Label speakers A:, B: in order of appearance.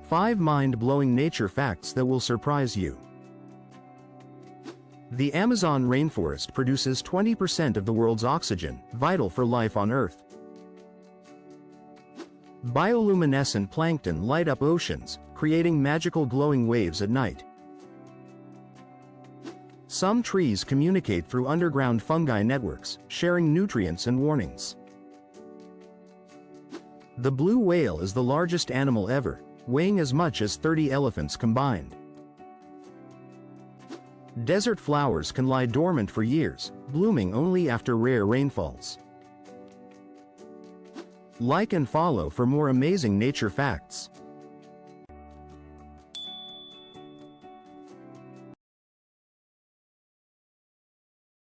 A: 5 mind-blowing nature facts that will surprise you. The Amazon rainforest produces 20% of the world's oxygen, vital for life on Earth. Bioluminescent plankton light up oceans, creating magical glowing waves at night. Some trees communicate through underground fungi networks, sharing nutrients and warnings. The blue whale is the largest animal ever, weighing as much as 30 elephants combined. Desert flowers can lie dormant for years, blooming only after rare rainfalls. Like and follow for more amazing nature facts.